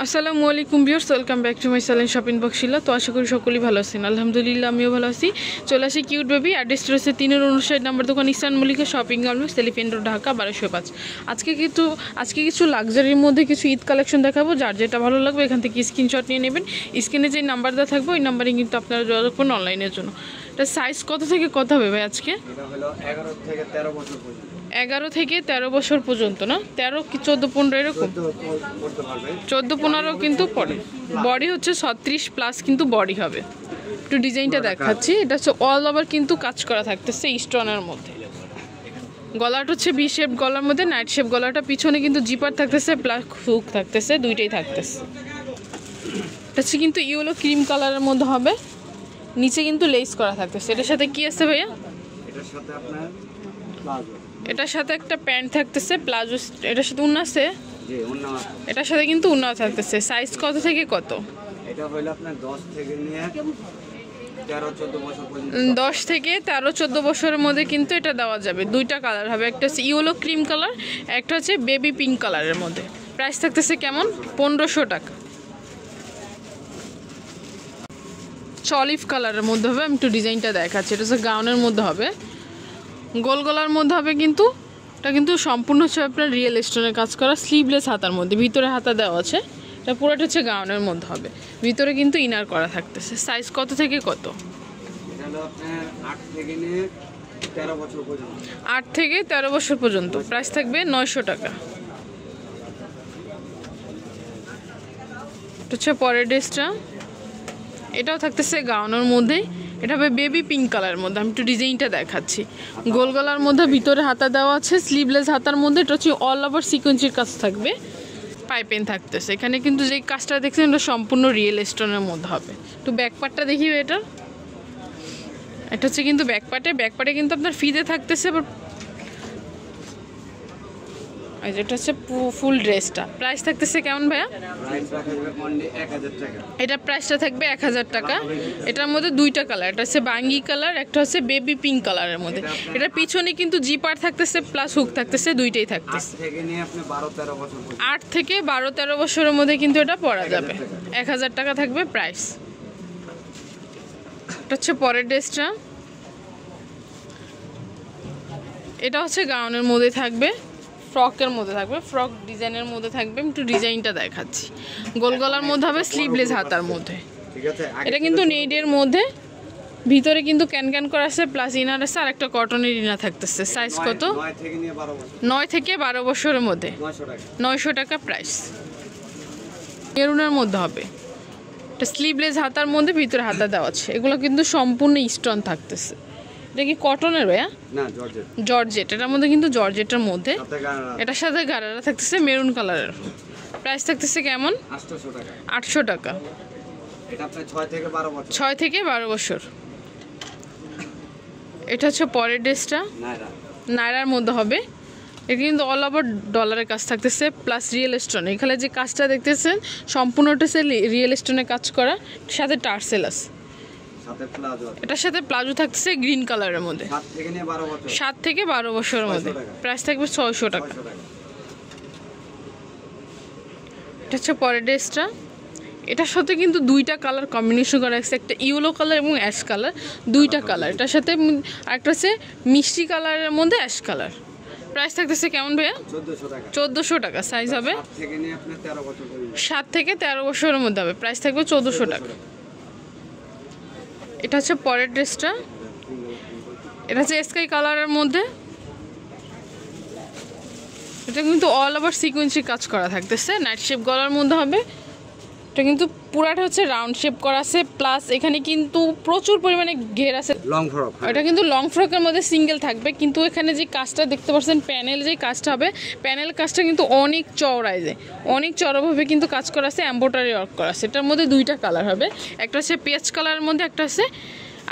আসসালামু আলাইকুম viewers, welcome back to my channel shopping বক্সিলা। তো আশা করি সকলেই ভালো আছেন। আলহামদুলিল্লাহ আমিও ভালো আছি। চলে আসি কিউট বেবি অ্যাড্রেস রয়েছে 3-59 নাম্বার দোকান eastern Mallika shopping complex, elephant road, Dhaka 1205। আজকে কিছু লাক্সারির মধ্যে কিছু ঈদ কালেকশন দেখাবো। যার যেটা ভালো লাগবে এখান থেকে স্ক্রিনশট নিয়ে নেবেন। স্ক্রিনে যে নাম্বার দেওয়া থাকবে ওই নাম্বারে কিন্তু আপনারা যোগাযোগ করুন অনলাইনের জন্য। এটা সাইজ কত থেকে কত হবে ভাই আজকে? এটা হলো 11 থেকে 13 বছর পর্যন্ত। 11 থেকে 13 বছর পর্যন্ত না? 13 কি 14-15 এরকম? 14-15 কিন্তু পড়ে। বডি হচ্ছে 36 প্লাস কিন্তু বডি হবে। একটু ডিজাইনটা দেখাচ্ছি। এটা হচ্ছে অল ওভার কিন্তু কাজ করা থাকতেছে স্টোনের মধ্যে। গলাটা হচ্ছে ভি শেপ গলার মধ্যে, নাইট শেপ গলাটা, পিছনে কিন্তু জিপার থাকতেছে প্লাস হুক থাকতেছে, দুইটাই থাকতেছে। এটা হচ্ছে কিন্তু ইয়েলো ক্রিম কালারের মধ্যে হবে, নিচে কিন্তু লেস করা থাকতেছে। এটার সাথে কি আছে ভাইয়া? এটার সাথে আপনার প্লাজো, এটার সাথে একটা প্যান্ট থাকতেছে, প্লাজো। এটার সাথে উন্না আছে? জি উন্না আছে। এটার সাথে কিন্তু উন্না থাকতেছে। সাইজ কত থেকে কত? এটা হলো আপনার 10 থেকে নিয়ে 13-14 বছর পর্যন্ত। 10 থেকে 13-14 বছরের মধ্যে কিন্তু এটা দেওয়া যাবে। দুইটা কালার হবে, একটা হচ্ছে ইয়েলো ক্রিম কালার, একটা হচ্ছে বেবি পিঙ্ক কালারের মধ্যে। প্রাইস থাকতেছে কেমন? 1500 টাকা। অলিভ কালারের মধ্যে হবে। আমি একটু ডিজাইনটা দেখাচ্ছি। এটা হচ্ছে গাউনের মধ্যে হবে, গোল গলার মধ্যে হবে, কিন্তু এটা কিন্তু সম্পূর্ণ হচ্ছে আপনার রিয়েল স্টোনের কাজ করা, স্লিভলেস হাতার মধ্যে, ভিতরে হাতা দেওয়া আছে। এটা পুরোটা হচ্ছে গাউনের মধ্যে হবে, ভিতরে কিন্তু ইনার করা থাকতেছে। সাইজ কত থেকে কত? এটা হলো আপনার 8 থেকে নিয়ে 13 বছর পর্যন্ত। 8 থেকে 13 বছর পর্যন্ত। প্রাইস থাকবে 900 টাকা। এটা হচ্ছে পরের ড্রেসটা। এটাও থাকতেছে গাউনের মধ্যে। এটা হবে বেবি পিঙ্ক কালারের মধ্যে। আমি একটু ডিজাইনটা দেখাচ্ছি। গোল গলার মধ্যে ভিতরে হাতা দেওয়া আছে, স্লিভলেস হাতার মধ্যে। এটা হচ্ছে অল ওভার সিকোয়েন্সের কাজ থাকবে, পাইপেন থাকতেছে। এখানে কিন্তু যে কাজটা দেখছেন এটা সম্পূর্ণ রিয়েল স্টোনের মধ্যে হবে। একটু ব্যাকপার্টটা দেখি এটা। এটা হচ্ছে কিন্তু ব্যাকপার্টে কিন্তু আপনার ফিতে থাকতেছে। এটা হচ্ছে ফুল ড্রেসটা। প্রাইস থাকতেছে কেমন ভাইয়া? প্রাইস রাখা যাবে অনলি 1000 টাকা। এটা প্রাইসটা থাকবে 1000 টাকা। এটার মধ্যে দুইটা কালার, একটা হচ্ছে বাঙ্গি কালার, একটা হচ্ছে বেবি পিঙ্ক কালারের মধ্যে। এটা পিছনে কিন্তু জিপার থাকতেছে প্লাস হুক থাকতেছে, দুইটাই থাকতেছে। 8 থেকে নিয়ে আপনি 12-13 বছর পর্যন্ত। 8 থেকে 12-13 বছরের মধ্যে কিন্তু এটা পরা যাবে। 1000 টাকা থাকবে প্রাইস। এটা হচ্ছে পরের ড্রেসটা। এটা হচ্ছে গাউনের মধ্যে থাকবে, ফ্রকের মধ্যে থাকবে, ফ্রক ডিজাইনের মধ্যে থাকবে। আমি একটু ডিজাইনটা দেখাচ্ছি। গোল গলার মধ্যে হবে, স্লিভলেস হাতার মধ্যে। ঠিক আছে। এটা কিন্তু নেটের মধ্যে, ভিতরে কিন্তু ক্যান করা আছে প্লাস ইনার আছে, আর একটা কটনের ইনার থাকতেছে। সাইজ কত? 9 থেকে নিয়ে 12 বছর। 9 থেকে 12 বছরের মধ্যে 900 টাকা। 900 টাকা প্রাইস। মেরুনের মধ্যে হবে, এটা স্লিভলেস হাতার মধ্যে, ভিতরে হাতা দেওয়া আছে। এগুলো কিন্তু সম্পূর্ণ স্টোন থাকতেছে। এটা কি কটনের ভাইয়া? না, জর্জেট। জর্জেট, এটার মধ্যে কিন্তু জর্জেটের মধ্যে। সাথে গাড়া এটার সাথে গারারা থাকতেছে মেরুন কালারের। প্রাইস থাকতেছে কেমন? 800 টাকা। 800 টাকা। এটা আপনার 6 থেকে 12 বছর। 6 থেকে 12 বছর। এটা হচ্ছে পরের ড্রেসটা, নাইরা। নায়রার মধ্যে হবে। এটা কিন্তু অল ওভার ডলারের কাজ থাকতেছে প্লাস রিয়েল স্টোন। এখানে যে কাজটা দেখতেছেন সম্পূর্ণটা হচ্ছে রিয়েল স্টোনে কাজ করা, সাথে টার্সেল আছে। সাথে প্লাজো আছে। এটার সাথে প্লাজো থাকতেছে গ্রিন কালারের মধ্যে। 7 থেকে নিয়ে 12 বছর। 7 থেকে 12 বছরের মধ্যে। 600 টাকা। প্রাইস থাকবে 600 টাকা। 600 টাকা। এটা হচ্ছে পরের ড্রেসটা। এটার সাথে কিন্তু দুইটা কালার কম্বিনেশন করা আছে, একটা ইয়েলো কালার এবং অ্যাশ কালার, দুইটা কালার। এটার সাথে একটা হচ্ছে মিষ্টি কালারের মধ্যে অ্যাশ কালার। প্রাইস থাকতেছে কেমন ভাইয়া? 1400 টাকা। 1400 টাকা। সাইজ হবে 7 থেকে নিয়ে আপনি 13 বছর পর্যন্ত। 7 থেকে 13 বছরের মধ্যে হবে। প্রাইস থাকবে 1400 টাকা। এটা হচ্ছে পরের ড্রেসটা। এটা হচ্ছে স্কাই কালারের মধ্যে। এটা কিন্তু অল ওভার সিকোয়েন্সি কাজ করা থাকতেছে, নাইট শেপ গলার মধ্যে হবে। এটা কিন্তু পুরাটা হচ্ছে রাউন্ড শেপ করা আছে, প্লাস এখানে কিন্তু প্রচুর পরিমাণে ঘের আছে। Long frock. এটা কিন্তু লং ফ্রকের মধ্যে সিঙ্গেল থাকবে, কিন্তু এখানে যে কাজটা দেখতে পাচ্ছেন প্যানেল যে কাজটা হবে, প্যানেল কাজটা কিন্তু অনেক চওড়ায় যায়, অনেক চওড়াভাবে কিন্তু কাজ করা আছে, এমব্রয়ডারি ওয়ার্ক করা আছে। এটার মধ্যে দুইটা কালার হবে, একটা হচ্ছে পেঁয়াজ কালারের মধ্যে, একটা হচ্ছে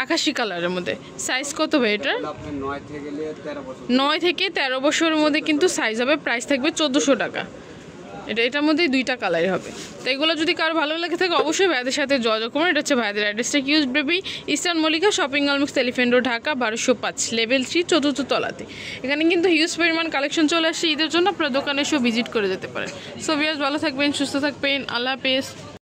আকাশি কালারের মধ্যে। সাইজ কত ভাই এটার? আপনি 9 থেকে নিয়ে 13 বছর। 9 থেকে 13 বছরের মধ্যে কিন্তু সাইজ হবে। প্রাইস থাকবে 1400 টাকা। এটার মধ্যেই 2টা কালার হবে। তো এগুলো যদি কারো ভালো লাগে থাকে অবশ্যই ভাইদের সাথে যোগাযোগ করুন। এটা হচ্ছে ভাইদের অ্যাড্রেসটা কিউজ বেবি, eastern Mallika shopping complex, elephant road, Dhaka 1205, level 3, 4th তলাতে। এখানে কিন্তু হিউজ পরিমাণ কালেকশন চলে আসছে ঈদের জন্য, আপনার দোকানে এসেও ভিজিট করে যেতে পারেন। সো ভিউয়ার্স, ভালো থাকবেন, সুস্থ থাকবেন, আল্লাহ হাফেজ।